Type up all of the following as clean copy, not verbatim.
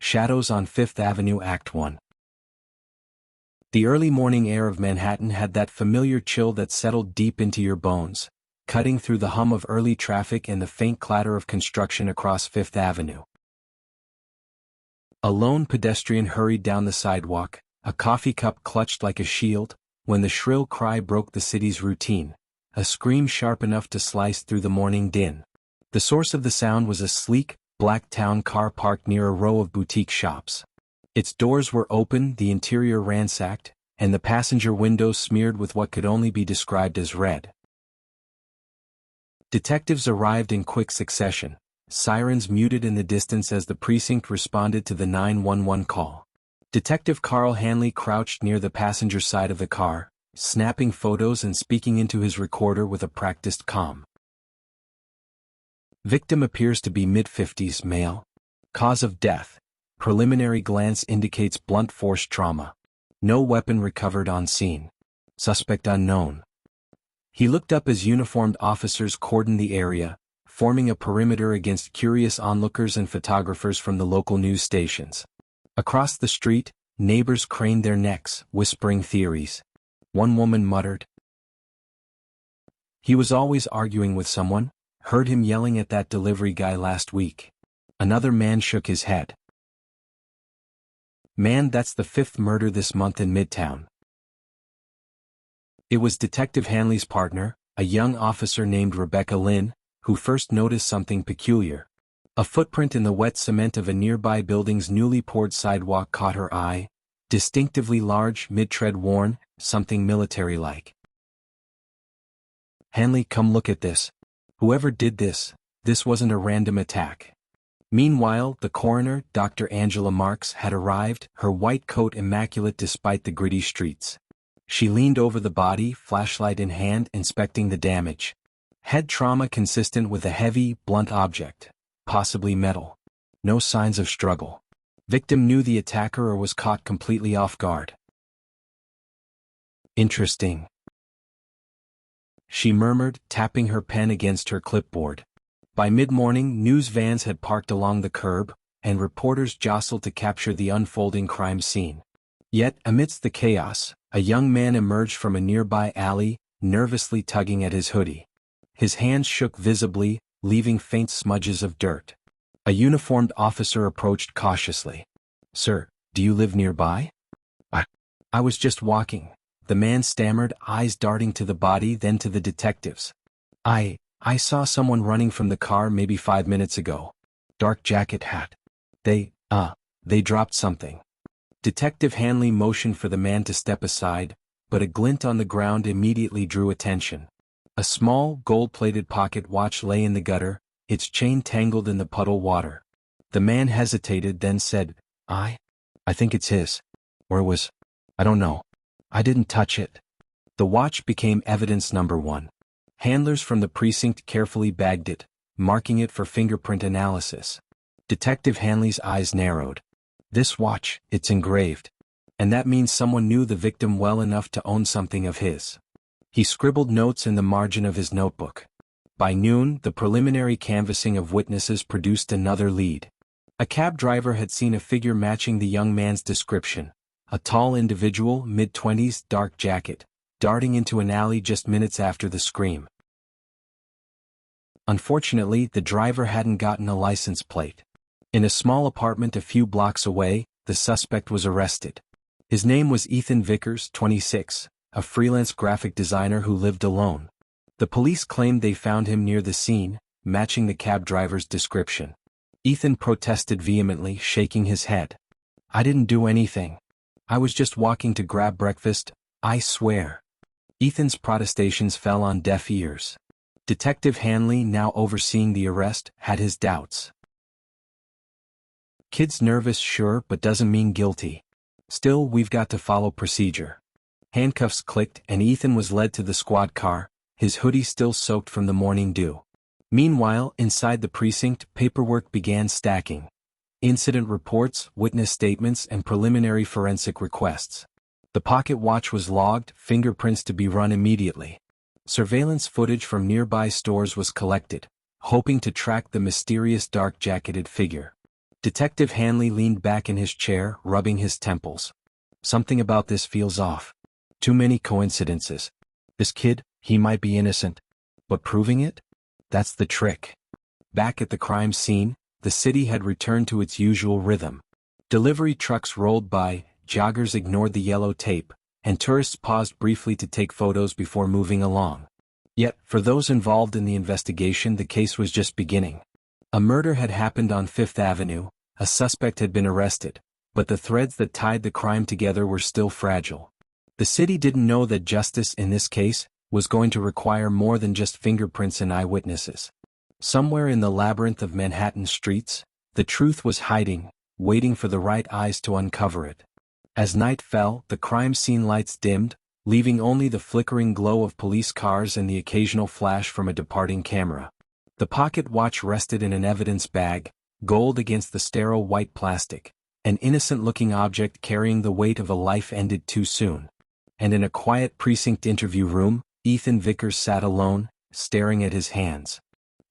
Shadows on Fifth Avenue Act 1. The early morning air of Manhattan had that familiar chill that settled deep into your bones, cutting through the hum of early traffic and the faint clatter of construction across Fifth Avenue. A lone pedestrian hurried down the sidewalk, a coffee cup clutched like a shield, when the shrill cry broke the city's routine, a scream sharp enough to slice through the morning din. The source of the sound was a sleek, black town car parked near a row of boutique shops. Its doors were open, the interior ransacked, and the passenger windows smeared with what could only be described as red. Detectives arrived in quick succession, sirens muted in the distance as the precinct responded to the 911 call. Detective Carl Hanley crouched near the passenger side of the car, snapping photos and speaking into his recorder with a practiced calm. Victim appears to be mid-50s, male. Cause of death. Preliminary glance indicates blunt force trauma. No weapon recovered on scene. Suspect unknown. He looked up as uniformed officers cordoned the area, forming a perimeter against curious onlookers and photographers from the local news stations. Across the street, neighbors craned their necks, whispering theories. One woman muttered, "He was always arguing with someone. Heard him yelling at that delivery guy last week." Another man shook his head. "Man, that's the fifth murder this month in Midtown." It was Detective Hanley's partner, a young officer named Rebecca Lynn, who first noticed something peculiar. A footprint in the wet cement of a nearby building's newly poured sidewalk caught her eye, distinctively large, mid-tread worn, something military-like. "Hanley, come look at this. Whoever did this wasn't a random attack." Meanwhile, the coroner, Dr. Angela Marks, had arrived, her white coat immaculate despite the gritty streets. She leaned over the body, flashlight in hand, inspecting the damage. Head trauma consistent with a heavy, blunt object, possibly metal. No signs of struggle. Victim knew the attacker or was caught completely off guard. "Interesting," she murmured, tapping her pen against her clipboard. By mid-morning, news vans had parked along the curb, and reporters jostled to capture the unfolding crime scene. Yet, amidst the chaos, a young man emerged from a nearby alley, nervously tugging at his hoodie. His hands shook visibly, leaving faint smudges of dirt. A uniformed officer approached cautiously. "Sir, do you live nearby?" I was just walking," the man stammered, eyes darting to the body then to the detectives. I saw someone running from the car maybe 5 minutes ago. Dark jacket, hat. They dropped something." Detective Hanley motioned for the man to step aside, but a glint on the ground immediately drew attention. A small, gold-plated pocket watch lay in the gutter, its chain tangled in the puddle water. The man hesitated, then said, I think it's his. Or it was. I don't know. I didn't touch it." The watch became evidence number one. Handlers from the precinct carefully bagged it, marking it for fingerprint analysis. Detective Hanley's eyes narrowed. "This watch, it's engraved. And that means someone knew the victim well enough to own something of his." He scribbled notes in the margin of his notebook. By noon, the preliminary canvassing of witnesses produced another lead. A cab driver had seen a figure matching the young man's description, a tall individual, mid-20s, dark jacket, darting into an alley just minutes after the scream. Unfortunately, the driver hadn't gotten a license plate. In a small apartment a few blocks away, the suspect was arrested. His name was Ethan Vickers, 26, a freelance graphic designer who lived alone. The police claimed they found him near the scene, matching the cab driver's description. Ethan protested vehemently, shaking his head. "I didn't do anything. I was just walking to grab breakfast, I swear." Ethan's protestations fell on deaf ears. Detective Hanley, now overseeing the arrest, had his doubts. "Kid's nervous, sure, but doesn't mean guilty. Still, we've got to follow procedure." Handcuffs clicked and Ethan was led to the squad car, his hoodie still soaked from the morning dew. Meanwhile, inside the precinct, paperwork began stacking. Incident reports, witness statements, and preliminary forensic requests. The pocket watch was logged, fingerprints to be run immediately. Surveillance footage from nearby stores was collected, hoping to track the mysterious dark-jacketed figure. Detective Hanley leaned back in his chair, rubbing his temples. Something about this feels off. Too many coincidences. This kid, he might be innocent. But proving it? That's the trick. Back at the crime scene, the city had returned to its usual rhythm. Delivery trucks rolled by, joggers ignored the yellow tape, and tourists paused briefly to take photos before moving along. Yet, for those involved in the investigation, the case was just beginning. A murder had happened on Fifth Avenue, a suspect had been arrested, but the threads that tied the crime together were still fragile. The city didn't know that justice in this case was going to require more than just fingerprints and eyewitnesses. Somewhere in the labyrinth of Manhattan streets, the truth was hiding, waiting for the right eyes to uncover it. As night fell, the crime scene lights dimmed, leaving only the flickering glow of police cars and the occasional flash from a departing camera. The pocket watch rested in an evidence bag, gold against the sterile white plastic, an innocent-looking object carrying the weight of a life ended too soon. And in a quiet precinct interview room, Ethan Vickers sat alone, staring at his hands.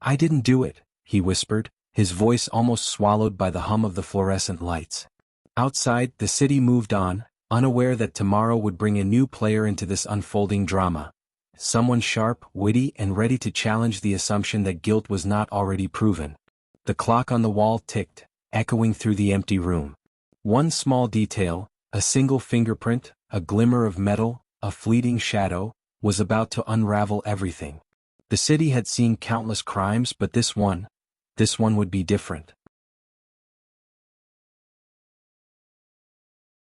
"I didn't do it," he whispered, his voice almost swallowed by the hum of the fluorescent lights. Outside, the city moved on, unaware that tomorrow would bring a new player into this unfolding drama. Someone sharp, witty, and ready to challenge the assumption that guilt was not already proven. The clock on the wall ticked, echoing through the empty room. One small detail, a single fingerprint, a glimmer of metal, a fleeting shadow, was about to unravel everything. The city had seen countless crimes, but this one would be different.